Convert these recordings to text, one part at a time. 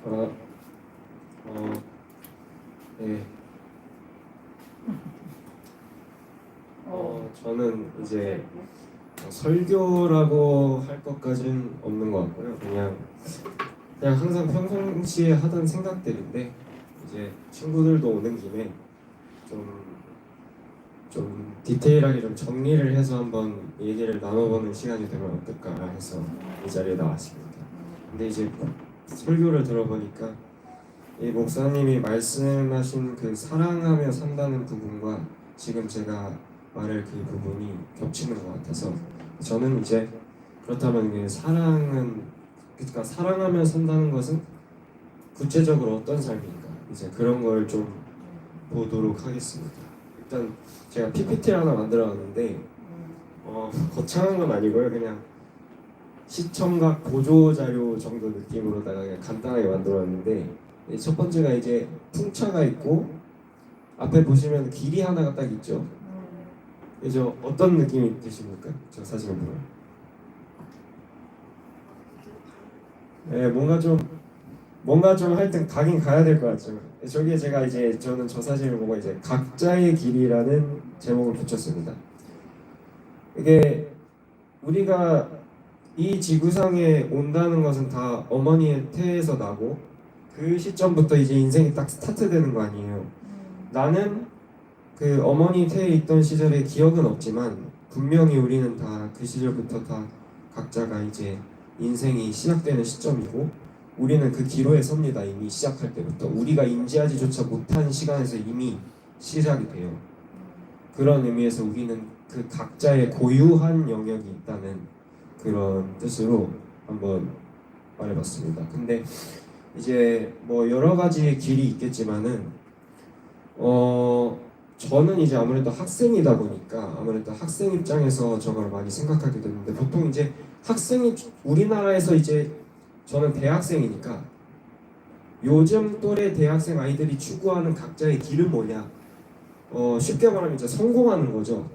어, 네. 저는 이제 설교라고 할 것까지는 없는 것 같고요. 그냥 항상 평상시에 하던 생각들인데 이제 친구들도 오는 김에 좀 디테일하게 좀 정리를 해서 한번 얘기를 나눠보는 시간이 되면 어떨까 해서 이 자리에 나왔습니다. 근데 이제 설교를 들어보니까 이 목사님이 말씀하신 그 사랑하며 산다는 부분과 지금 제가 말할 그 부분이 겹치는 것 같아서 저는 이제 그렇다면 그 그러니까 사랑하며 산다는 것은 구체적으로 어떤 삶인가 이제 그런 걸 좀 보도록 하겠습니다. 일단 제가 PPT를 하나 만들어놨는데 거창한 건 아니고요. 그냥 시청각 보조 자료 정도 느낌으로다가 그냥 간단하게 만들어놨는데 첫 번째가 이제 풍차가 있고 앞에 보시면 길이 하나가 딱 있죠. 그죠? 어떤 느낌이 드십니까? 저 사진을 보면 네, 뭔가 좀 하여튼 가긴 가야 될 것 같죠. 저기에 제가 이제 저는 저 사진을 보고 이제 각자의 길이라는 제목을 붙였습니다. 이게 우리가 이 지구상에 온다는 것은 다 어머니의 태에서 나고 그 시점부터 이제 인생이 딱 스타트되는 거 아니에요. 나는 그 어머니 태에 있던 시절의 기억은 없지만 분명히 우리는 다 그 시절부터 다 각자가 이제 인생이 시작되는 시점이고 우리는 그 기로에 섭니다. 이미 시작할 때부터 우리가 인지하지조차 못한 시간에서 이미 시작이 돼요. 그런 의미에서 우리는 그 각자의 고유한 영역이 있다는 그런 뜻으로 한번 말해봤습니다. 근데 이제 뭐 여러 가지의 길이 있겠지만은 저는 이제 아무래도 학생이다 보니까 아무래도 학생 입장에서 저걸 많이 생각하게 되는데 보통 이제 학생이 우리나라에서 이제 저는 대학생이니까 요즘 또래 대학생 아이들이 추구하는 각자의 길은 뭐냐? 쉽게 말하면 이제 성공하는 거죠.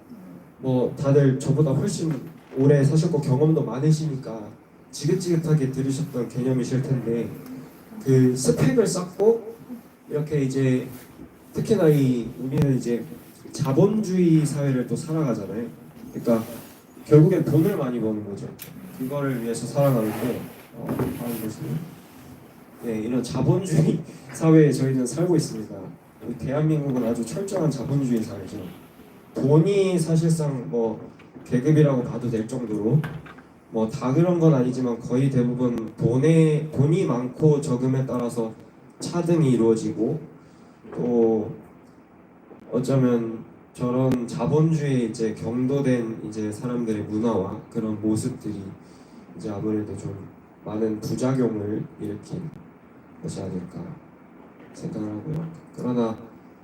뭐 다들 저보다 훨씬 오래 사셨고 경험도 많으시니까 지긋지긋하게 들으셨던 개념이실 텐데 그 스펙을 쌓고 이렇게 이제 특히나 우리는 이제 자본주의 사회를 또 살아가잖아요. 그러니까 결국엔 돈을 많이 버는 거죠. 그거를 위해서 살아가는데 다음 보시면 네, 이런 자본주의 사회에 저희는 살고 있습니다. 우리 대한민국은 아주 철저한 자본주의 사회죠. 돈이 사실상 뭐 계급이라고 봐도 될 정도로 뭐 다 그런 건 아니지만 거의 대부분 돈이 많고 적음에 따라서 차등이 이루어지고 또 어쩌면 저런 자본주의에 이제 경도된 이제 사람들의 문화와 그런 모습들이 이제 아무래도 좀 많은 부작용을 일으킨 것이 아닐까 생각을 하고요. 그러나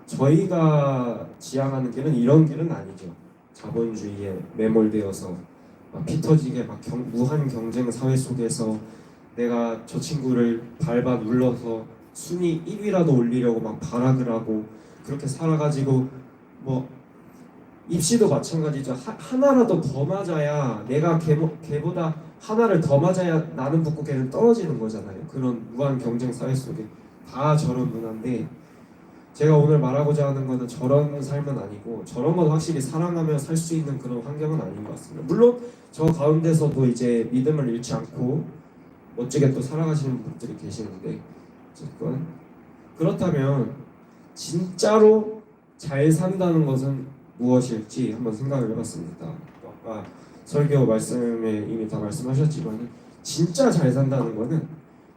저희가 지향하는 길은 이런 길은 아니죠. 자본주의에 매몰되어서 피 터지게 무한 경쟁 사회 속에서 내가 저 친구를 밟아 눌러서 순위 1위라도 올리려고 막 발악을 하고 그렇게 살아가지고 뭐 입시도 마찬가지죠. 하나라도 더 맞아야 내가 걔보다 하나를 더 맞아야 나는 붙고 걔는 떨어지는 거잖아요. 그런 무한 경쟁 사회 속에 다 저런 문화인데 제가 오늘 말하고자 하는 거는 저런 삶은 아니고 저런 건 확실히 사랑하며 살 수 있는 그런 환경은 아닌 것 같습니다. 물론 저 가운데서도 이제 믿음을 잃지 않고 멋지게 또 살아가시는 분들이 계시는데 어쨌건 그렇다면 진짜로 잘 산다는 것은 무엇일지 한번 생각을 해봤습니다. 아까 설교 말씀에 이미 다 말씀하셨지만 진짜 잘 산다는 거는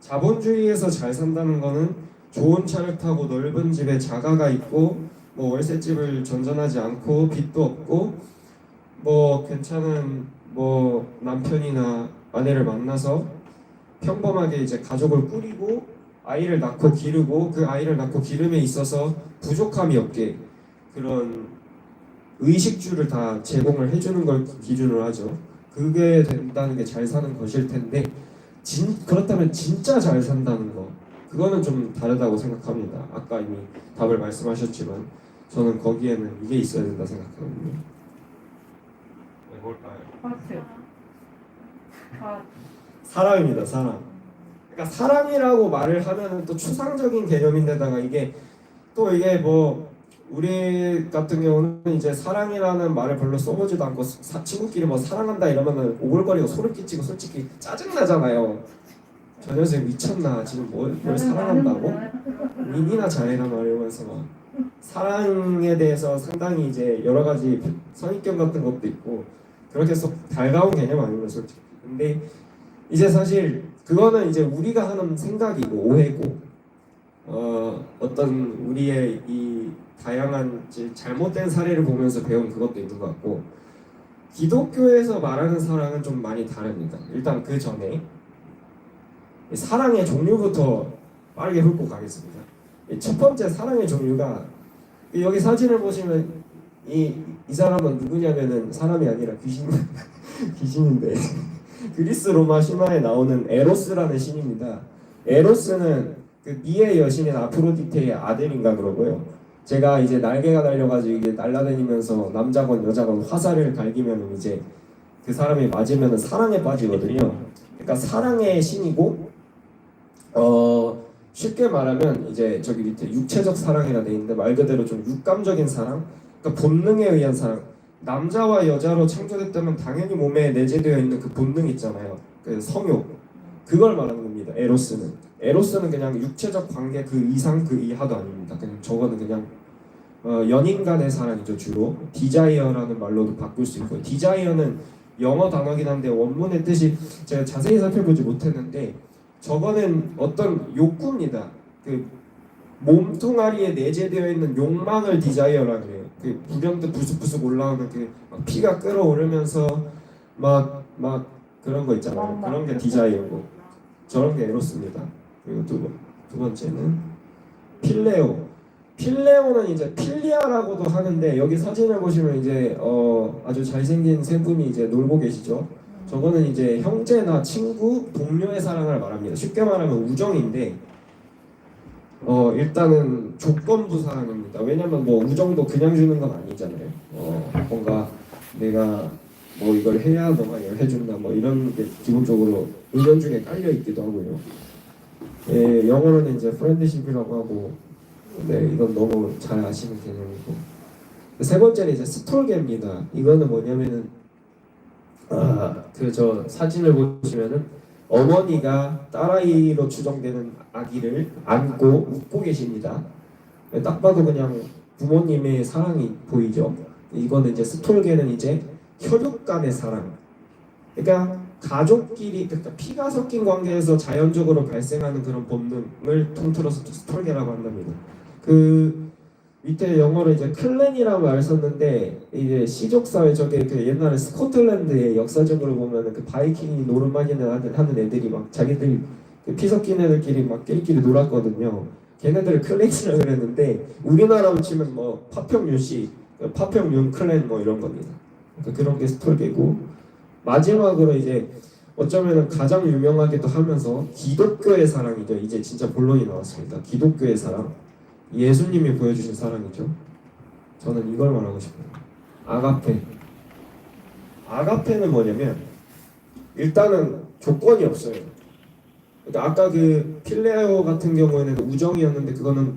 자본주의에서 잘 산다는 거는 좋은 차를 타고 넓은 집에 자가가 있고 뭐 월세집을 전전하지 않고 빚도 없고 뭐 괜찮은 뭐 남편이나 아내를 만나서 평범하게 이제 가족을 꾸리고 아이를 낳고 기르고 그 아이를 낳고 기름에 있어서 부족함이 없게 그런 의식주를 다 제공을 해주는 걸 기준으로 하죠. 그게 된다는 게 잘 사는 것일 텐데 그렇다면 진짜 잘 산다는 거 그거는 좀 다르다고 생각합니다. 아까 이미 답을 말씀하셨지만 저는 거기에는 이게 있어야 된다 생각하거든요. 네, 뭘까요? 하트. 사랑입니다. 사랑. 그러니까 사랑이라고 말을 하면은 또 추상적인 개념인데다가 이게 뭐 우리 같은 경우는 이제 사랑이라는 말을 별로 써보지도 않고 친구끼리 뭐 사랑한다 이러면은 오글거리고 소리 끼치고 솔직히 짜증 나잖아요. 저 녀석 미쳤나 지금 뭘 사랑한다고? 니나 잘해라 막 이러면서 막 사랑에 대해서 상당히 이제 여러 가지 선입견 같은 것도 있고 그렇게 속 달가운 개념 아니면 솔직히. 근데 이제 사실 그거는 이제 우리가 하는 생각이고 오해고 어떤 우리의 이 다양한 이제 잘못된 사례를 보면서 배운 그것도 있는 것 같고 기독교에서 말하는 사랑은 좀 많이 다릅니다. 일단 그 전에 사랑의 종류부터 빠르게 훑고 가겠습니다. 첫 번째 사랑의 종류가 여기 사진을 보시면 이 사람은 누구냐면은 사람이 아니라 귀신인데 그리스 로마 신화에 나오는 에로스라는 신입니다. 에로스는 그 미의 여신인 아프로디테의 아들인가 그러고요. 제가 이제 날개가 달려가지고 이게 날아다니면서 남자건 여자건 화살을 갈기면 이제 그 사람이 맞으면 사랑에 빠지거든요. 그러니까 사랑의 신이고 쉽게 말하면 이제 저기 밑에 육체적 사랑이라 돼 있는데 말 그대로 좀 육감적인 사랑, 그러니까 본능에 의한 사랑. 남자와 여자로 창조됐다면 당연히 몸에 내재되어 있는 그 본능 있잖아요. 그 성욕, 그걸 말하는 겁니다. 에로스는 그냥 육체적 관계 그 이상 그 이하도 아닙니다. 그냥 저거는 그냥 연인 간의 사랑이죠. 주로 디자이어라는 말로도 바꿀 수 있고요. 디자이어는 영어 단어긴 한데 원문의 뜻이 제가 자세히 살펴보지 못했는데 저거는 어떤 욕구입니다. 그 몸뚱아리에 내재되어 있는 욕망을 디자이어라 그래요. 그 부병도 부스부스 올라오는 그 피가 끓어오르면서 막 그런 거 있잖아요. 그런 게 디자이어고 저런 게 에로스입니다. 그리고 두 번째는 필레오는 이제 필리아라고도 하는데 여기 사진을 보시면 이제 아주 잘생긴 세 분이 이제 놀고 계시죠. 저거는 이제 형제나 친구, 동료의 사랑을 말합니다. 쉽게 말하면 우정인데 일단은 조건부 사랑입니다. 왜냐면 뭐 우정도 그냥 주는 건 아니잖아요. 뭔가 내가 뭐 이걸 해야 너가 이걸 해준다 뭐 이런 게 기본적으로 은연중에 깔려 있기도 하고요. 영어로는 이제 프렌드십이라고 하고 이건 너무 잘 아시는 개념이고 세 번째는 이제 스톨게입니다. 이거는 뭐냐면은 저 사진을 보시면은 어머니가 딸아이로 추정되는 아기를 안고 웃고 계십니다. 딱 봐도 그냥 부모님의 사랑이 보이죠. 이거는 이제 스톨게는 이제 혈육 간의 사랑. 그러니까 가족끼리 그러니까 피가 섞인 관계에서 자연적으로 발생하는 그런 본능을 통틀어서 스톨게라고 한답니다. 그 밑에 영어로 이제 클랜이라고 말 썼는데 이제 시족 사회 저게 그 옛날에 스코틀랜드의 역사적으로 보면은 그 바이킹이 노르마니아 하는 애들이 막 자기들 그 피 섞인 애들끼리 막 끼리끼리 놀았거든요. 걔네들을 클랜이라고 그랬는데 우리나라로 치면 뭐 파평윤씨, 파평윤 클랜 뭐 이런 겁니다. 그러니까 그런 게 스톨게고 마지막으로 이제 어쩌면은 가장 유명하기도 하면서 기독교의 사랑이죠. 이제 진짜 본론이 나왔습니다. 기독교의 사랑. 예수님이 보여주신 사랑이죠. 저는 이걸 말하고 싶어요. 아가페는 뭐냐면 일단은 조건이 없어요. 그러니까 아까 그 필레오 같은 경우에는 우정이었는데 그거는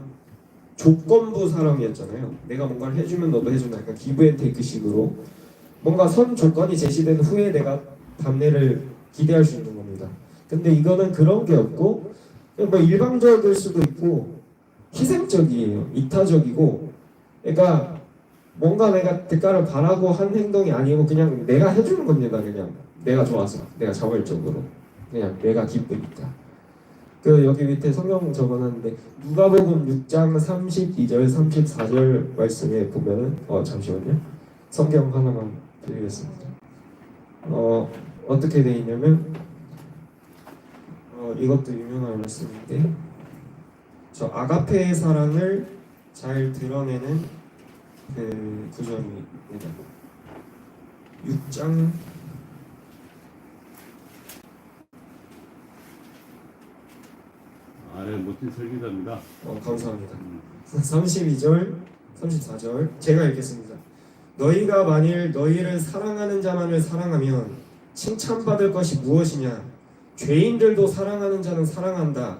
조건부 사랑이었잖아요. 내가 뭔가를 해주면 너도 해준다. 약간 기브 앤 테이크 식으로 뭔가 선 조건이 제시된 후에 내가 답례를 기대할 수 있는 겁니다. 근데 이거는 그런 게 없고 뭐 일방적일 수도 있고 희생적이에요. 이타적이고 그러니까 뭔가 내가 대가를 바라고 한 행동이 아니고 그냥 내가 해주는 겁니다. 그냥 내가 좋아서 내가 자발적으로 그냥 내가 기쁘니까. 그 여기 밑에 성경 적어놨는데 누가복음 6장 32절 34절 말씀에 보면은 잠시만요. 성경 하나만 드리겠습니다. 어떻게 돼 있냐면 이것도 유명한 말씀인데 저 아가페의 사랑을 잘 드러내는 그 구절입니다. 6장 네, 멋진 설교자입니다. 감사합니다. 32절, 34절 제가 읽겠습니다. 너희가 만일 너희를 사랑하는 자만을 사랑하면 칭찬받을 것이 무엇이냐? 죄인들도 사랑하는 자는 사랑한다.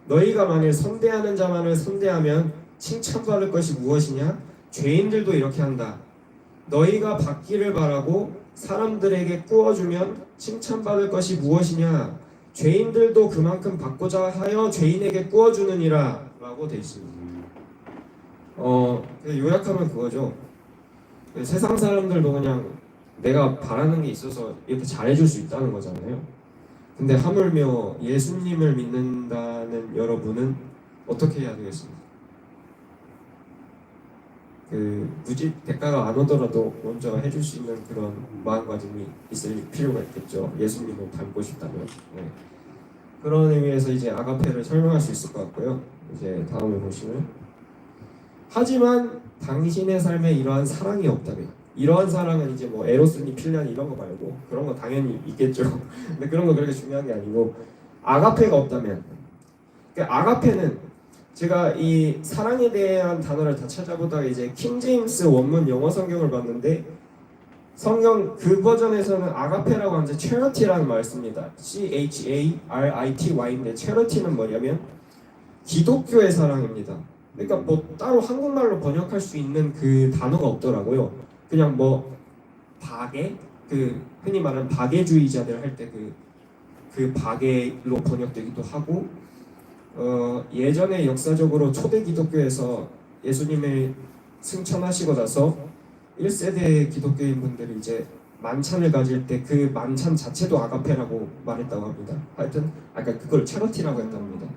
너희가 만일 선대하는 자만을 선대하면 칭찬받을 것이 무엇이냐? 죄인들도 이렇게 한다. 너희가 받기를 바라고 사람들에게 꾸어주면 칭찬받을 것이 무엇이냐? 죄인들도 그만큼 받고자 하여 죄인에게 꾸어주느니라 라고 되어 있습니다. 요약하면 그거죠. 세상 사람들도 그냥 내가 바라는 게 있어서 이렇게 잘해줄 수 있다는 거잖아요. 근데 하물며 예수님을 믿는다는 여러분은 어떻게 해야 되겠습니까? 굳이 대가가 안 오더라도 먼저 해줄 수 있는 그런 마음가짐이 있을 필요가 있겠죠. 예수님을 닮고 싶다면. 네. 그런 의미에서 이제 아가페를 설명할 수 있을 것 같고요. 이제 다음에 보시면, 하지만 당신의 삶에 이러한 사랑이 없다면, 이러한 사랑은 이제 뭐 에로스니 필리아니 이런 거 말고, 그런 거 당연히 있겠죠. 근데 그런 거 그렇게 중요한 게 아니고 아가페가 없다면, 그러니까 아가페는 제가 이 사랑에 대한 단어를 다 찾아보다가 이제 킹 제임스 원문 영어 성경을 봤는데, 성경 그 버전에서는 아가페라고 하는데 charity라는 말을 씁니다. CHARITY인데 charity는 뭐냐면 기독교의 사랑입니다. 그러니까 뭐 따로 한국말로 번역할 수 있는 그 단어가 없더라고요. 그냥 뭐 박애, 흔히 말하는 박애주의자들 할 때 그 박애로 번역되기도 하고, 예전에 역사적으로 초대 기독교에서 예수님을 승천하시고 나서 1세대 기독교인 분들이 이제 만찬을 가질 때 그 만찬 자체도 아가페라고 말했다고 합니다. 하여튼 아까 그걸 체러티라고 했다고 합니다.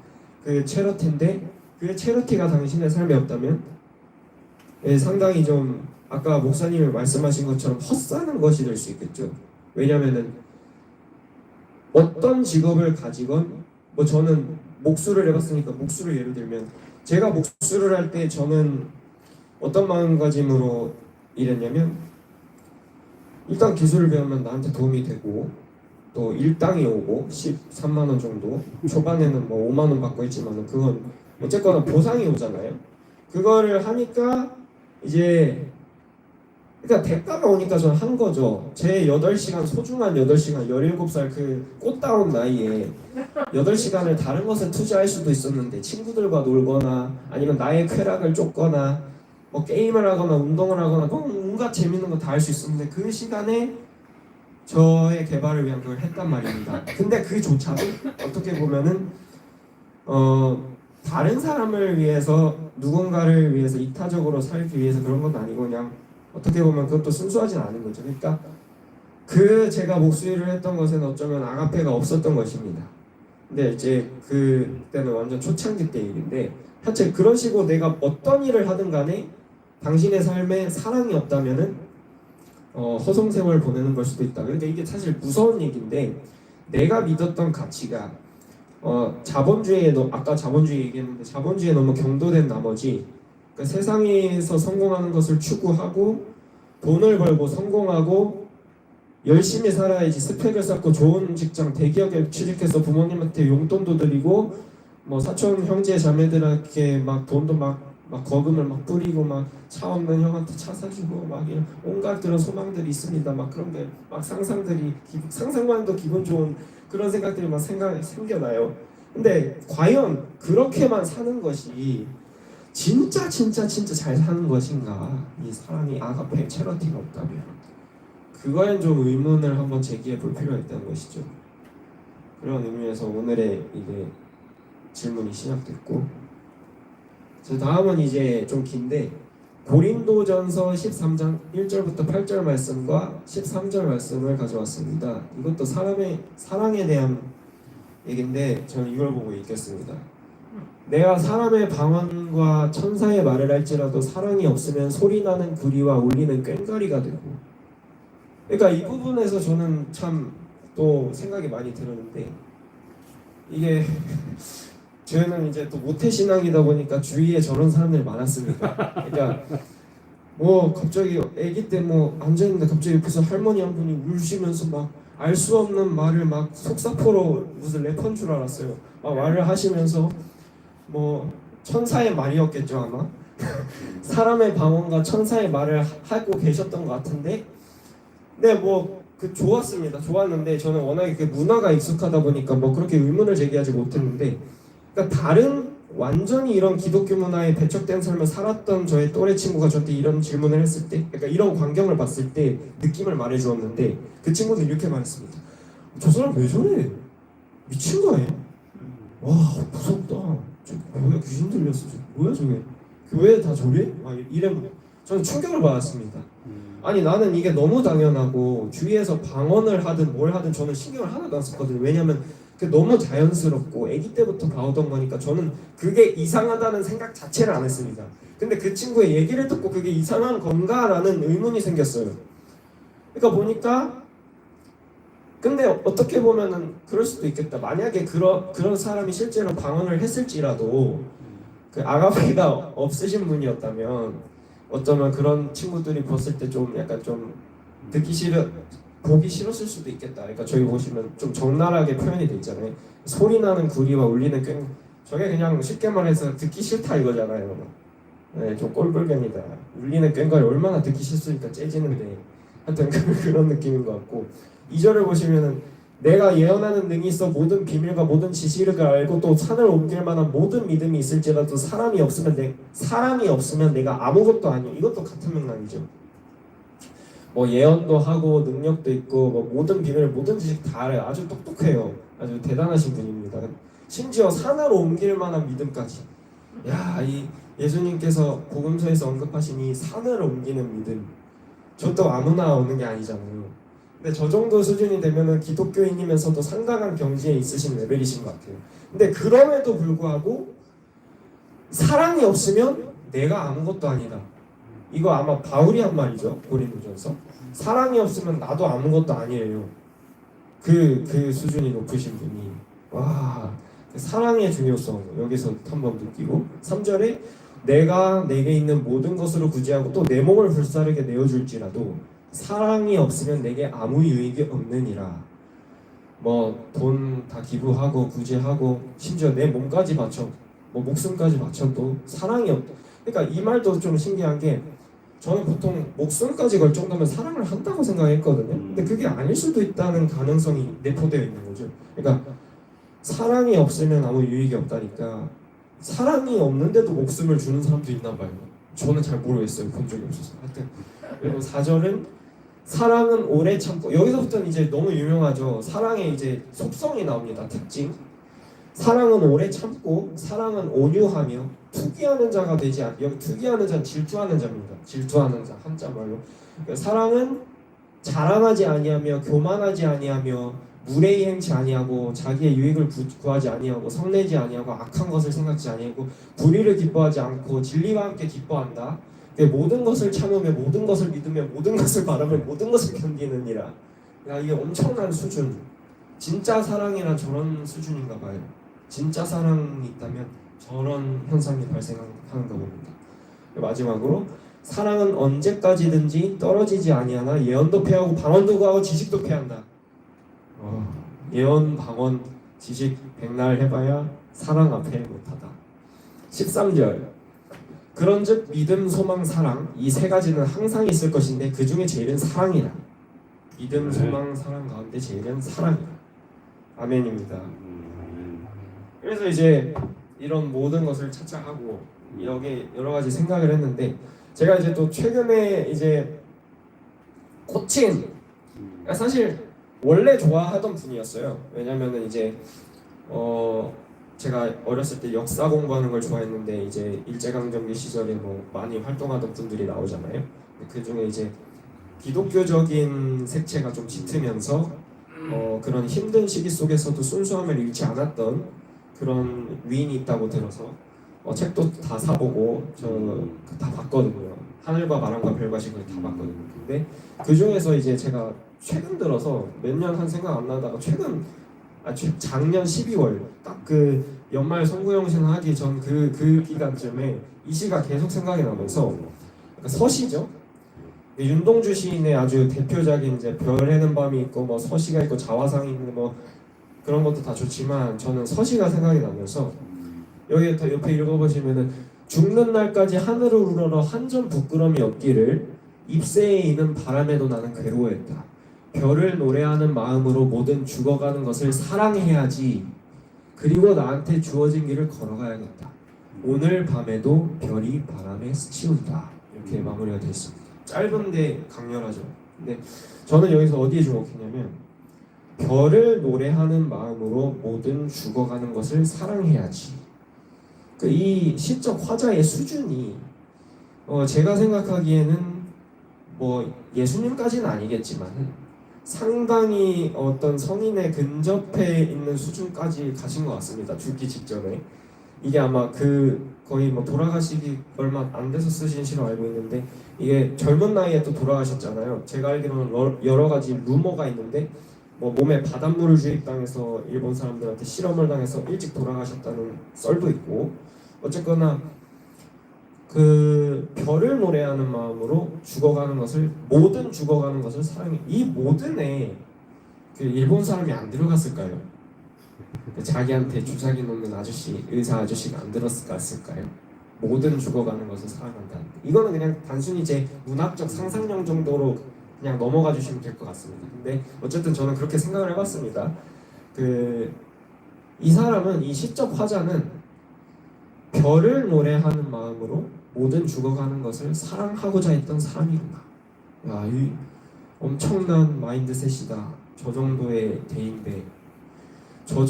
그 체러티인데, 그 체러티가 당신의 삶에 없다면 상당히 좀 아까 목사님이 말씀하신 것처럼 헛사는 것이 될 수 있겠죠. 왜냐면은 어떤 직업을 가지건, 뭐 저는 목수를 해봤으니까 목수를 예를 들면, 제가 목수를 할 때 저는 어떤 마음가짐으로 일했냐면, 일단 기술을 배우면 나한테 도움이 되고 또 일당이 오고 13만 원 정도, 초반에는 뭐 5만 원 받고 있지만 그건 어쨌거나 보상이 오잖아요. 그거를 하니까 이제 그러니까 대가가 오니까 저는 한 거죠. 제 8시간, 소중한 8시간, 17살 그 꽃다운 나이에 8시간을 다른 것에 투자할 수도 있었는데, 친구들과 놀거나 아니면 나의 쾌락을 쫓거나 뭐 게임을 하거나 운동을 하거나 온갖 재밌는 거 다 할 수 있었는데, 그 시간에 저의 개발을 위한 걸 했단 말입니다. 근데 그조차도 어떻게 보면은 다른 사람을 위해서, 누군가를 위해서 이타적으로 살기 위해서 그런 건 아니고, 그냥 어떻게 보면 그것도 순수하진 않은 거죠. 그러니까 제가 목수일을 했던 것에는 어쩌면 아가페가 없었던 것입니다. 근데 이제 그때는 완전 초창기 때 일인데, 하여튼 그런 식으로 내가 어떤 일을 하든 간에 당신의 삶에 사랑이 없다면은 허송세월 보내는 걸 수도 있다. 그러니까 이게 사실 무서운 얘기인데, 내가 믿었던 가치가 자본주의에 아까 자본주의 얘기했는데, 자본주의에 너무 경도된 나머지 그러니까 세상에서 성공하는 것을 추구하고 돈을 벌고 성공하고 열심히 살아야지, 스펙을 쌓고 좋은 직장 대기업에 취직해서 부모님한테 용돈도 드리고 뭐 사촌 형제 자매들에게 막 돈도 막 거금을 막 뿌리고 막 차 없는 형한테 차 사주고 막 이런 온갖 그런 소망들이 있습니다. 막 그런 게 막 상상만 해도 기분 좋은 그런 생각들이 막 생겨나요. 근데 과연 그렇게만 사는 것이 진짜 잘 사는 것인가? 이 사람이 아가페 체러티가 없다면 그거엔 좀 의문을 한번 제기해 볼 필요가 있다는 것이죠. 그런 의미에서 오늘의 이게 질문이 시작됐고, 다음은 이제 좀 긴데 고린도전서 13장 1절부터 8절 말씀과 13절 말씀을 가져왔습니다. 이것도 사람의 사랑에 대한 얘기인데 저는 이걸 보고 읽겠습니다. 내가 사람의 방언과 천사의 말을 할지라도 사랑이 없으면 소리나는 구리와 울리는 꽹과리가 되고, 그러니까 이 부분에서 저는 참 또 생각이 많이 들었는데, 이게 저희는 이제 또 모태신앙이다 보니까 주위에 저런 사람들이 많았습니다. 그러니까 뭐 갑자기 아기 때 뭐 앉아있는데 갑자기 옆에서 할머니 한 분이 울시면서 막 알 수 없는 말을 막 속사포로 무슨 래퍼인 줄 알았어요. 막 말을 하시면서 뭐 천사의 말이었겠죠 아마. 사람의 방언과 천사의 말을 하고 계셨던 것 같은데, 근데 뭐 그 좋았습니다. 좋았는데 저는 워낙에 그 문화가 익숙하다 보니까 뭐 그렇게 의문을 제기하지 못했는데, 그러니까 다른 완전히 이런 기독교 문화에 배척된 삶을 살았던 저의 또래 친구가 저한테 이런 질문을 했을 때, 그러니까 이런 광경을 봤을 때 느낌을 말해주었는데, 그 친구는 이렇게 말했습니다. 저 사람 왜 저래? 미친 거 아니야? 와 무섭다. 저 뭐야, 귀신 들렸어. 저 뭐야 저게? 교회 다 저래? 막 이래. 저는 충격을 받았습니다. 아니 나는 이게 너무 당연하고 주위에서 방언을 하든 뭘 하든 저는 신경을 하나도 안 썼거든요. 왜냐면 그 너무 자연스럽고 아기 때부터 봐오던 거니까 저는 그게 이상하다는 생각 자체를 안 했습니다. 근데 그 친구의 얘기를 듣고 그게 이상한 건가라는 의문이 생겼어요. 그러니까 보니까, 근데 어떻게 보면은 그럴 수도 있겠다. 만약에 그런 사람이 실제로 방언을 했을지라도 그 아가페가 없으신 분이었다면 어쩌면 그런 친구들이 봤을 때 좀 약간 좀 보기 싫었을 수도 있겠다. 그러니까 저기 보시면 좀 적나라하게 표현이 돼 있잖아요. 소리 나는 구리와 울리는 꽹, 저게 그냥 쉽게 말해서 듣기 싫다 이거잖아요. 네, 좀 꼴불견이다. 울리는 꽹과리 얼마나 듣기 싫으니까 째지는데, 하여튼 그런 느낌인 것 같고, 2절을 보시면은 내가 예언하는 능이 있어 모든 비밀과 모든 지식을 알고 또 산을 옮길 만한 모든 믿음이 있을지라도 사람이 없으면 내가 아무것도 아니요. 이것도 같은 맥락이죠. 뭐 예언도 하고 능력도 있고 뭐 모든 비밀 모든 지식 다 알아요. 아주 똑똑해요. 아주 대단하신 분입니다. 심지어 산을 옮길 만한 믿음까지. 야, 이 예수님께서 복음서에서 언급하신 이 산을 옮기는 믿음, 저도 아무나 오는 게 아니잖아요. 근데 저 정도 수준이 되면은 기독교인이면서도 상당한 경지에 있으신 레벨이신 것 같아요. 근데 그럼에도 불구하고 사랑이 없으면 내가 아무것도 아니다. 이거 아마 바울이 한 말이죠. 고린도전서. 사랑이 없으면 나도 아무것도 아니에요. 그 수준이 높으신 분이. 와, 사랑의 중요성 여기서 한번 느끼고, 3절에 내가 내게 있는 모든 것으로 구제하고 또 내 몸을 불사르게 내어줄지라도 사랑이 없으면 내게 아무 유익이 없느니라. 뭐 돈 다 기부하고 구제하고 심지어 내 몸까지 바쳐, 뭐 목숨까지 바쳐도 사랑이 없. 그러니까 이 말도 좀 신기한 게, 저는 보통 목숨까지 걸 정도면 사랑을 한다고 생각했거든요. 근데 그게 아닐 수도 있다는 가능성이 내포되어 있는 거죠. 그러니까 사랑이 없으면 아무 유익이 없다니까, 사랑이 없는데도 목숨을 주는 사람도 있나 봐요. 저는 잘 모르겠어요. 본 적이 없어서. 하여튼 그리고 4절은 사랑은 오래 참고, 여기서부터는 이제 너무 유명하죠. 사랑의 이제 속성이 나옵니다. 특징. 사랑은 오래 참고, 사랑은 온유하며 투기하는 자가 되지 않. 여기 투기하는 자는 질투하는 자입니다. 질투하는 자 한자 말로. 사랑은 자랑하지 아니하며 교만하지 아니하며 무례히 행치 아니하고 자기의 유익을 구하지 아니하고 성내지 아니하고 악한 것을 생각지 아니하고 불의를 기뻐하지 않고 진리와 함께 기뻐한다. 모든 것을 참으며 모든 것을 믿으며 모든 것을 바라며 모든 것을 견디느니라. 야, 이게 엄청난 수준. 진짜 사랑이란 저런 수준인가 봐요. 진짜 사랑이 있다면 저런 현상이 발생하는가 봅니다. 마지막으로 사랑은 언제까지든지 떨어지지 아니하나 예언도 패하고 방언도 구하고 지식도 패한다. 예언, 방언, 지식 백날 해봐야 사랑 앞에 못하다. 13절 그런즉 믿음, 소망, 사랑 이 세 가지는 항상 있을 것인데 그 중에 제일은 사랑이라. 믿음, 소망, 사랑 가운데 제일은 사랑이라. 아멘입니다. 그래서 이제 이런 모든 것을 차차하고 여기 여러 가지 생각을 했는데, 제가 이제 또 최근에 이제 꽂힌, 사실 원래 좋아하던 분이었어요. 왜냐면은 이제 제가 어렸을 때 역사 공부하는 걸 좋아했는데, 이제 일제강점기 시절에 뭐 많이 활동하던 분들이 나오잖아요. 그 중에 이제 기독교적인 색채가 좀 짙으면서 그런 힘든 시기 속에서도 순수함을 잃지 않았던 그런 위인이 있다고 들어서 책도 다 사보고 저 다 봤거든요. 하늘과 바람과 별과 식을 다 봤거든요. 근데 그 중에서 이제 제가 최근 들어서 몇 년 한 생각 안 나다가 작년 12월 딱 그 연말 송구영신 하기 전 그 기간쯤에 이 시가 계속 생각이 나면서, 그러니까 서시죠. 윤동주 시인의 아주 대표작인 이제 별 해는 밤이 있고 뭐 서시가 있고 자화상이 있는 뭐 그런 것도 다 좋지만 저는 서시가 생각이 나면서, 여기 더 옆에 읽어보시면은 죽는 날까지 하늘을 우러러 한 점 부끄럼이 없기를 입새에 이는 바람에도 나는 괴로워했다. 별을 노래하는 마음으로 모든 죽어가는 것을 사랑해야지. 그리고 나한테 주어진 길을 걸어가야겠다. 오늘 밤에도 별이 바람에 스치운다. 이렇게 마무리가 되어 있습니다. 짧은데 강렬하죠. 근데 저는 여기서 어디에 주목했냐면 별을 노래하는 마음으로 모든 죽어가는 것을 사랑해야지. 이 시적 화자의 수준이 제가 생각하기에는 뭐 예수님까지는 아니겠지만 상당히 어떤 성인에 근접해 있는 수준까지 가신 것 같습니다. 죽기 직전에. 이게 아마 거의 뭐 돌아가시기 얼마 안 돼서 쓰신 시로 알고 있는데, 이게 젊은 나이에 또 돌아가셨잖아요. 제가 알기로는 여러 가지 루머가 있는데 뭐 몸에 바닷물을 주입당해서 일본 사람들한테 실험을 당해서 일찍 돌아가셨다는 썰도 있고, 어쨌거나 별을 노래하는 마음으로 모든 죽어가는 것을 사랑해. 이 모든에 일본 사람이 안 들어갔을까요? 자기한테 주사기 놓는 의사 아저씨가 안 들었을까요? 모든 죽어가는 것을 사랑한다. 이거는 그냥 단순히 제 문학적 상상력 정도로 그냥 넘어가 주시면 될 것 같습니다. 근데 어쨌든 저는 그렇게 생각을 해봤습니다. 이 사람은, 이 시적 화자는 별을 노래하는 마음으로 모든 죽어가는 것을 사랑하고자 했던 사람이구나. 야, 이 엄청난 마인드셋이다. 저 정도의 대인배.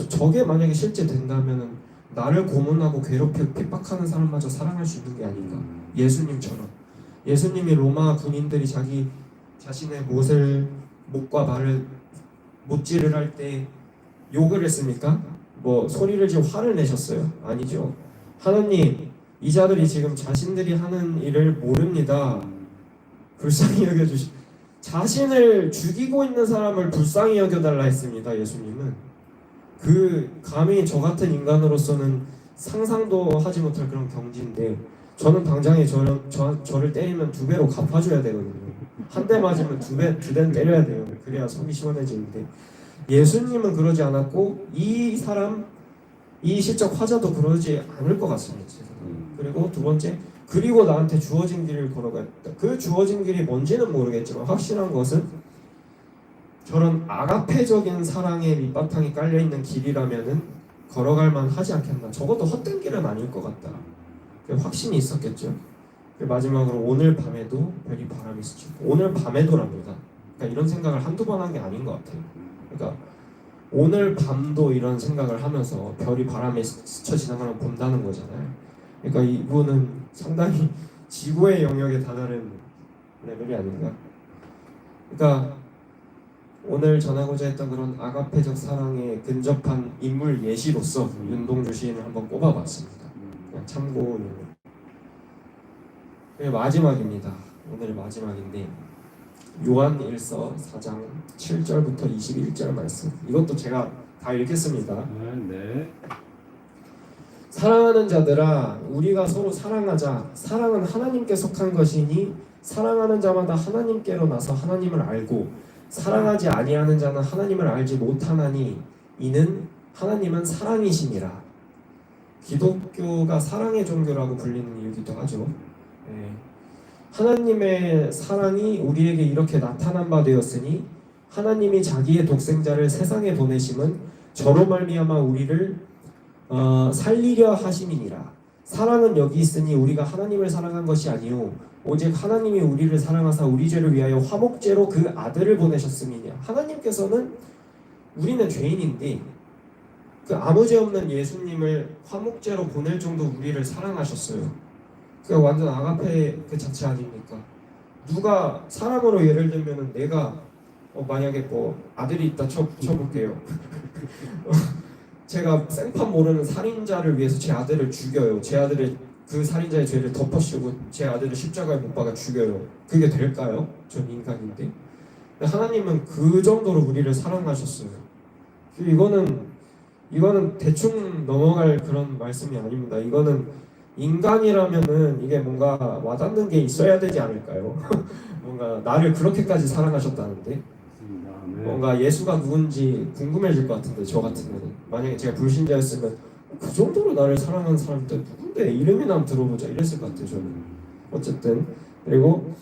저게 만약에 실제 된다면은 나를 고문하고 괴롭히고 핍박하는 사람마저 사랑할 수 있는 게 아닌가. 예수님처럼. 예수님이 로마 군인들이 자신의 목과 발을 못질을 할 때 욕을 했습니까? 뭐 소리를 지르고 화를 내셨어요? 아니죠. 하나님, 이 자들이 지금 자신들이 하는 일을 모릅니다. 불쌍히 여겨주시. 자신을 죽이고 있는 사람을 불쌍히 여겨달라 했습니다. 예수님은. 감히 저 같은 인간으로서는 상상도 하지 못할 그런 경지인데, 저는 당장에 저를 때리면 2배로 갚아줘야 되거든요. 한 대 맞으면 2대는 때려야 돼요. 그래야 속이 시원해지는데, 예수님은 그러지 않았고 이 시적 화자도 그러지 않을 것 같습니다. 그리고 두 번째, 그리고 나한테 주어진 길을 걸어가겠다. 그 주어진 길이 뭔지는 모르겠지만 확실한 것은 저런 아가페적인 사랑의 밑바탕이 깔려있는 길이라면은 걸어갈만 하지 않겠나. 적어도 헛된 길은 아닐 것 같다. 확신이 있었겠죠. 마지막으로 오늘 밤에도 별이 바람이 스치고, 오늘 밤에도랍니다. 그러니까 이런 생각을 한두 번 한 게 아닌 것 같아요. 그러니까 오늘 밤도 이런 생각을 하면서 별이 바람에 스쳐 지나가는 걸 본다는 거잖아요. 그러니까 이분은 상당히 지구의 영역에 다다른 레벨이 아닌가. 그러니까 오늘 전하고자 했던 그런 아가페적 사랑에 근접한 인물 예시로서 윤동주 시인을 한번 꼽아봤습니다. 그냥 참고용. 마지막입니다. 오늘 마지막인데 요한일서 4장 7절부터 21절 말씀. 이것도 제가 다 읽겠습니다. 네. 사랑하는 자들아, 우리가 서로 사랑하자. 사랑은 하나님께 속한 것이니 사랑하는 자마다 하나님께로 나서 하나님을 알고, 사랑하지 아니하는 자는 하나님을 알지 못하나니 이는 하나님은 사랑이시니라. 기독교가 사랑의 종교라고 불리는 이유기도 하죠. 하나님의 사랑이 우리에게 이렇게 나타난 바 되었으니 하나님이 자기의 독생자를 세상에 보내심은 저로 말미암아 우리를 살리려 하심이니라. 사랑은 여기 있으니 우리가 하나님을 사랑한 것이 아니요 오직 하나님이 우리를 사랑하사 우리 죄를 위하여 화목제로 그 아들을 보내셨음이냐. 하나님께서는, 우리는 죄인인데 아무 죄 없는 예수님을 화목제로 보낼 정도 우리를 사랑하셨어요. 완전 아가페 그 자체 아닙니까? 누가 사람으로 예를 들면은 내가 만약에 뭐 아들이 있다 쳐볼게요. 제가 생판 모르는 살인자를 위해서 제 아들을 죽여요. 제 아들을, 그 살인자의 죄를 덮어씌우고 제 아들을 십자가에 못 박아 죽여요. 그게 될까요? 전 인간인데. 하나님은 그 정도로 우리를 사랑하셨어요. 이거는 대충 넘어갈 그런 말씀이 아닙니다. 이거는 인간이라면은 이게 뭔가 와닿는 게 있어야 되지 않을까요? 뭔가 나를 그렇게까지 사랑하셨다는데 뭔가 예수가 누군지 궁금해질 것 같은데, 저 같으면 만약에 제가 불신자였으면 그 정도로 나를 사랑하는 사람들 누군데 이름이나 한번 들어보자 이랬을 것 같아요. 저는 어쨌든. 그리고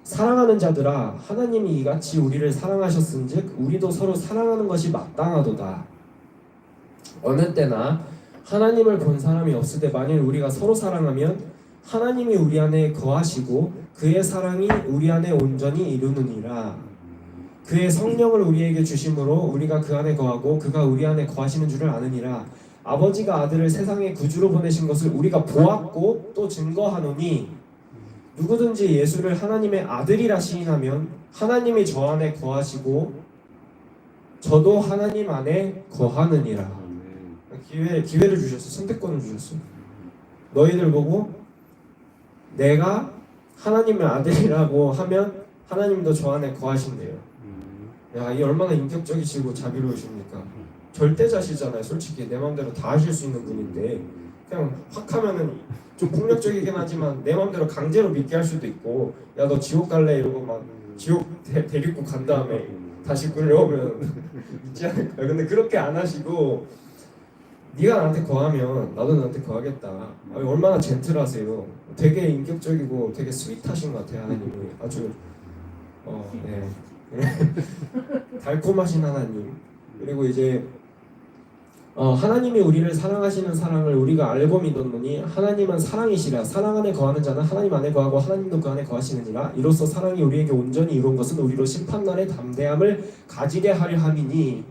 사랑하는 자들아 하나님이 이같이 우리를 사랑하셨은즉 우리도 서로 사랑하는 것이 마땅하도다. 어느 때나 하나님을 본 사람이 없을 때 만일 우리가 서로 사랑하면 하나님이 우리 안에 거하시고 그의 사랑이 우리 안에 온전히 이루느니라. 그의 성령을 우리에게 주심으로 우리가 그 안에 거하고 그가 우리 안에 거하시는 줄을 아느니라. 아버지가 아들을 세상에 구주로 보내신 것을 우리가 보았고 또 증거하노니 누구든지 예수를 하나님의 아들이라 시인하면 하나님이 저 안에 거하시고 저도 하나님 안에 거하느니라. 기회를 주셨어. 선택권을 주셨어. 너희들 보고 내가 하나님의 아들이라고 하면 하나님도 저 안에 거하신대요. 야, 이 얼마나 인격적이시고 자비로우십니까? 절대자시잖아요. 솔직히 내 마음대로 다 하실 수 있는 분인데 그냥 확 하면은 좀 폭력적이긴 하지만 내 마음대로 강제로 믿게 할 수도 있고, 야 너 지옥 갈래 이러고 막 지옥 데리고 간 다음에 다시 끌려오면 믿지 않을까요? 근데 그렇게 안 하시고 네가 나한테 거하면 나도 너한테 거하겠다. 아니, 얼마나 젠틀하세요. 되게 인격적이고 되게 스윗하신 것 같아요. 하나님이 아주 네. 달콤하신 하나님. 그리고 이제 하나님이 우리를 사랑하시는 사랑을 우리가 알고 믿었노니 하나님은 사랑이시라. 사랑 안에 거하는 자는 하나님 안에 거하고 하나님도 그 안에 거하시느니라. 이로써 사랑이 우리에게 온전히 이룬 것은 우리로 심판날의 담대함을 가지게 하려 함이니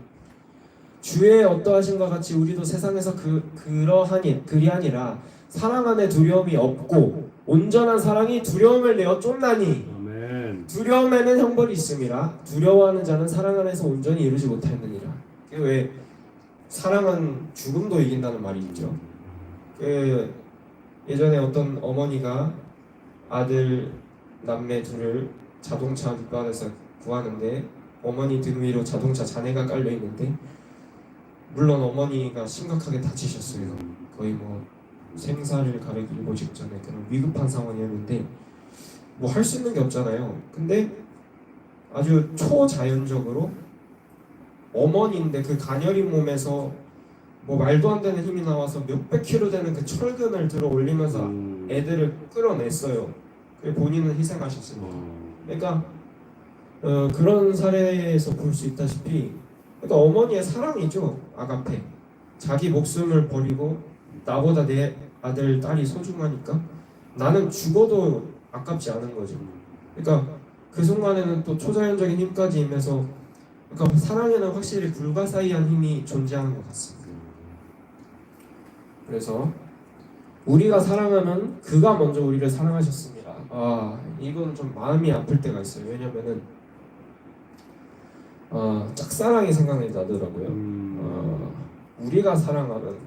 주의 어떠하신과 같이 우리도 세상에서 그리 아니라 사랑 안에 두려움이 없고 온전한 사랑이 두려움을 내어 쫓나니 아멘. 두려움에는 형벌이 있음이라. 두려워하는 자는 사랑 안에서 온전히 이루지 못하느니라. 왜 사랑은 죽음도 이긴다는 말이 있죠. 예전에 어떤 어머니가 아들 남매 둘을 자동차 뒷반에서 구하는데 어머니 등 위로 자동차 잔해가 깔려 있는데 물론 어머니가 심각하게 다치셨어요. 거의 뭐 생사를 가리기고 직전에 그런 위급한 상황이었는데 뭐 할 수 있는 게 없잖아요. 근데 아주 초자연적으로 어머니인데 그 가녀린 몸에서 뭐 말도 안 되는 힘이 나와서 몇백 킬로 되는 그 철근을 들어 올리면서 애들을 끌어냈어요. 본인은 희생하셨습니다. 그러니까 그런 사례에서 볼 수 있다시피 그러니까 어머니의 사랑이죠. 아가페. 자기 목숨을 버리고 나보다 내 아들 딸이 소중하니까 나는 죽어도 아깝지 않은 거죠. 그러니까 그 순간에는 또 초자연적인 힘까지 임해서 그러니까 사랑에는 확실히 불가사의한 힘이 존재하는 것 같습니다. 그래서 우리가 사랑하면 그가 먼저 우리를 사랑하셨습니다. 이건 좀 마음이 아플 때가 있어요. 왜냐면은 짝사랑이 생각이 나더라고요. 우리가 사랑하면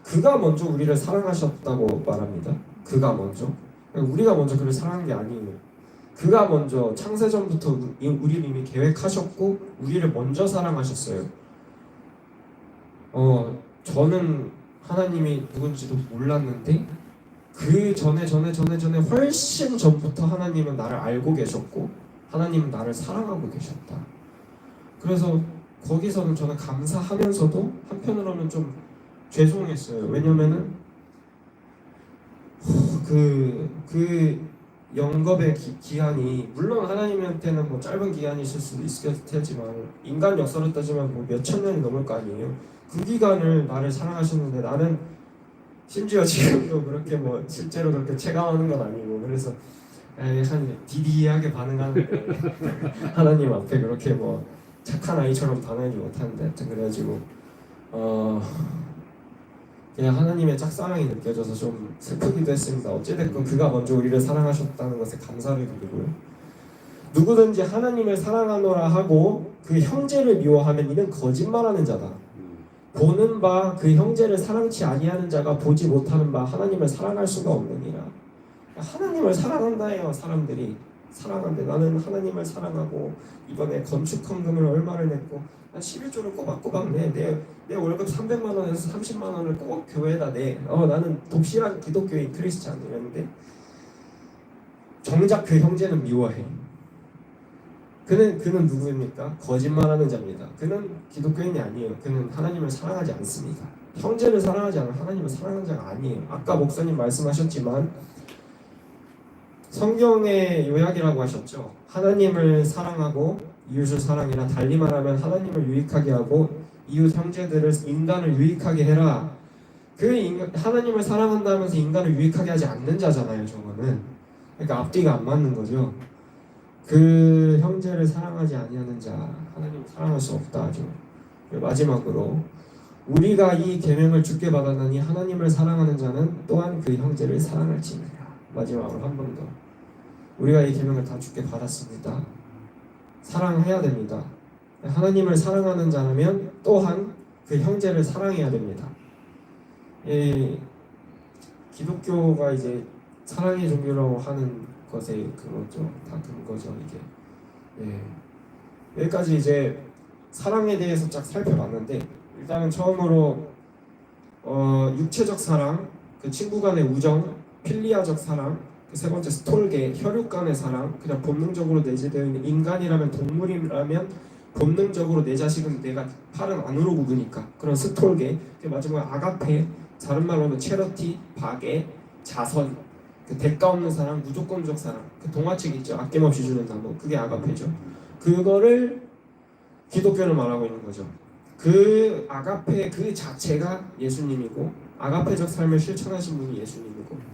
그가 먼저 우리를 사랑하셨다고 말합니다. 그가 먼저. 우리가 먼저 그를 사랑한 게 아니에요. 그가 먼저 창세전부터 우리를 이미 계획하셨고 우리를 먼저 사랑하셨어요. 저는 하나님이 누군지도 몰랐는데 그 전에 훨씬 전부터 하나님은 나를 알고 계셨고 하나님은 나를 사랑하고 계셨다. 그래서 거기서는 저는 감사하면서도 한편으로는 좀 죄송했어요. 왜냐면은 그 영겁의 기한이 물론 하나님한테는 뭐 짧은 기한이 있을 수도 있을 테지만 인간 역사로 따지면 뭐 몇천 년이 넘을 거 아니에요. 그 기간을 나를 사랑하셨는데 나는 심지어 지금도 그렇게 뭐 실제로 그렇게 체감하는 건 아니고 그래서 한 디디하게 반응하는데 하나님 앞에 그렇게 뭐 착한 아이처럼 반응하지 못하는데 하여튼 그래가지고 그냥 하나님의 짝사랑이 느껴져서 좀 슬프기도 했습니다. 어찌됐건 그가 먼저 우리를 사랑하셨다는 것에 감사를 드리고요. 누구든지 하나님을 사랑하노라 하고 그 형제를 미워하면 이는 거짓말하는 자다. 보는 바 그 형제를 사랑치 아니하는 자가 보지 못하는 바 하나님을 사랑할 수가 없느니라. 하나님을 사랑한다 해요. 사람들이 사랑한데 나는 하나님을 사랑하고 이번에 건축헌금을 얼마를 냈고 난 11조를 꼬박꼬박 내 월급 300만 원에서 30만 원을 꼭 교회에다 내. 나는 독실한 기독교인 크리스찬이었는데 정작 그 형제는 미워해. 그는 누구입니까? 거짓말하는 자입니다. 그는 기독교인이 아니에요. 그는 하나님을 사랑하지 않습니다. 형제를 사랑하지 않은 하나님을 사랑하는 자가 아니에요. 아까 목사님 말씀하셨지만 성경의 요약이라고 하셨죠. 하나님을 사랑하고 이웃을 사랑해라. 달리 말하면 하나님을 유익하게 하고 이웃 형제들을 인간을 유익하게 해라. 하나님을 사랑한다면서 인간을 유익하게 하지 않는 자잖아요. 저거는. 그러니까 앞뒤가 안 맞는 거죠. 그 형제를 사랑하지 아니하는 자 하나님을 사랑할 수 없다 하죠. 마지막으로 우리가 이 계명을 주께 받았나니 하나님을 사랑하는 자는 또한 그 형제를 사랑할지니라. 마지막으로 한 번 더. 우리가 이 계명을 다 주께 받았습니다. 사랑해야 됩니다. 하나님을 사랑하는 자라면 또한 그 형제를 사랑해야 됩니다. 기독교가 이제 사랑의 종교라고 하는 것의 그거죠. 다 근거죠 이게. 여기까지 이제 사랑에 대해서 쫙 살펴봤는데 일단은 처음으로 육체적 사랑, 그 친구 간의 우정, 필리아적 사랑, 그 세 번째 스톨게, 혈육 간의 사랑, 그냥 본능적으로 내재되어 있는 인간이라면 동물이라면 본능적으로 내 자식은 내가 팔은 안으로 굽으니까 그런 스톨게, 그 마지막 아가페, 다른 말로는 체러티, 박애, 자선, 그 대가 없는 사랑, 무조건적 사랑, 그 동화책 있죠. 아낌없이 주는 나무, 그게 아가페죠. 그거를 기독교는 말하고 있는 거죠. 그 아가페 그 자체가 예수님이고 아가페적 삶을 실천하신 분이 예수님이고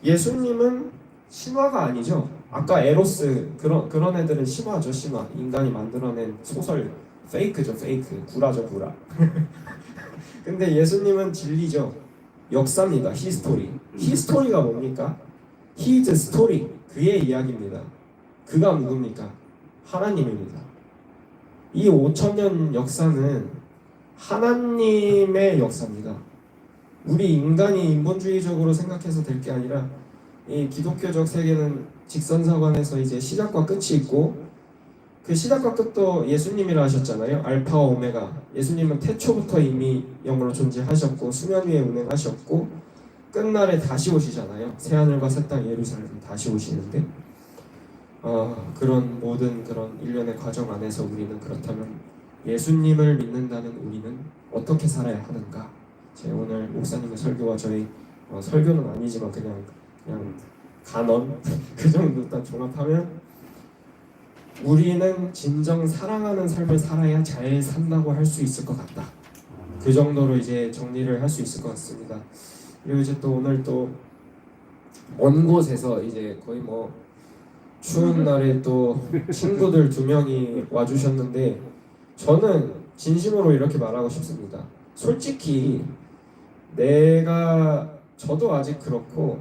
예수님은 신화가 아니죠. 아까 에로스 그런 애들은 신화죠. 신화. 인간이 만들어낸 소설 페이크죠. 페이크. 구라죠. 구라. 근데 예수님은 진리죠. 역사입니다. 히스토리. 히스토리가 뭡니까? His story. 그의 이야기입니다. 그가 누굽니까? 하나님입니다. 이 5,000년 역사는 하나님의 역사입니다. 우리 인간이 인본주의적으로 생각해서 될 게 아니라 이 기독교적 세계는 직선상관에서 이제 시작과 끝이 있고 그 시작과 끝도 예수님이라 하셨잖아요. 알파와 오메가. 예수님은 태초부터 이미 영으로 존재하셨고 수면 위에 운행하셨고 끝날에 다시 오시잖아요. 새하늘과 새 땅 예루살렘 다시 오시는데 그런 모든 그런 일련의 과정 안에서 우리는 그렇다면 예수님을 믿는다는 우리는 어떻게 살아야 하는가? 제 오늘 목사님의 설교와 저희 설교는 아니지만 그냥 간언 그 정도 딱 종합하면 우리는 진정 사랑하는 삶을 살아야 잘 산다고 할 수 있을 것 같다. 그 정도로 이제 정리를 할 수 있을 것 같습니다. 그리고 이제 또 오늘 또 먼 곳에서 이제 거의 뭐 추운 날에 또 친구들 2명이 와주셨는데 저는 진심으로 이렇게 말하고 싶습니다. 솔직히 저도 아직 그렇고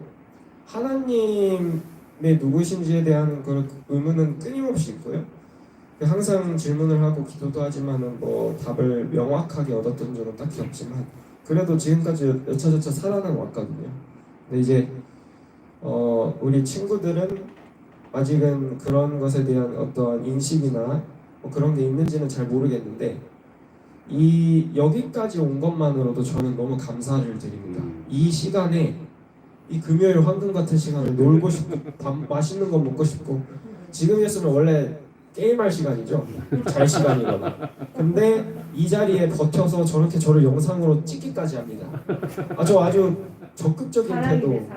하나님의 누구신지에 대한 그 의문은 끊임없이 있고요. 항상 질문을 하고 기도도 하지만은 뭐 답을 명확하게 얻었던 적은 딱히 없지만 그래도 지금까지 여차저차 살아는 왔거든요. 근데 이제 우리 친구들은 아직은 그런 것에 대한 어떠한 인식이나 뭐 그런 게 있는지는 잘 모르겠는데 여기까지 온 것만으로도 저는 너무 감사를 드립니다. 이 시간에 이 금요일 황금 같은 시간을 놀고 싶고 맛있는 거 먹고 싶고 지금이었으면 원래 게임할 시간이죠. 잘 시간이거나. 근데 이 자리에 버텨서 저렇게 저를 영상으로 찍기까지 합니다. 아주 적극적인 태도.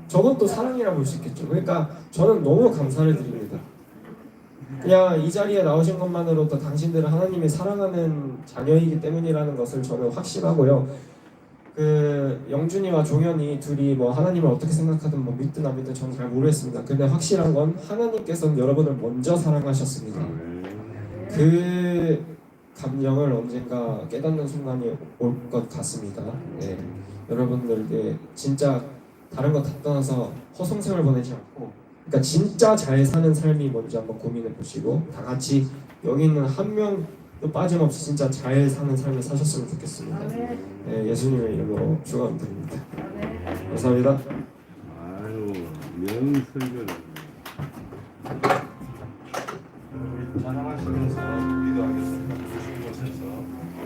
저건 또 사랑이라 볼 수 있겠죠. 그러니까 저는 너무 감사를 드립니다. 그냥 이 자리에 나오신 것만으로도 당신들은 하나님이 사랑하는 자녀이기 때문이라는 것을 저는 확신하고요. 그 영준이와 종현이 둘이 뭐 하나님을 어떻게 생각하든 뭐 믿든 안 믿든 저는 잘 모르겠습니다. 근데 확실한 건 하나님께서는 여러분을 먼저 사랑하셨습니다. 그 감정을 언젠가 깨닫는 순간이 올 것 같습니다. 네. 여러분들께 진짜 다른 거 다 떠나서 허송세월 보내지 않고 그러니까 진짜 잘 사는 삶이 뭔지 한번 고민해 보시고 다 같이 여기 있는 한 명도 빠짐없이 진짜 잘 사는 삶을 사셨으면 좋겠습니다. 네, 예수님의 이름으로 축원드립니다. 감사합니다. 아유, 명설교를. 찬양하시면서 기도하겠습니다. 주신 곳에서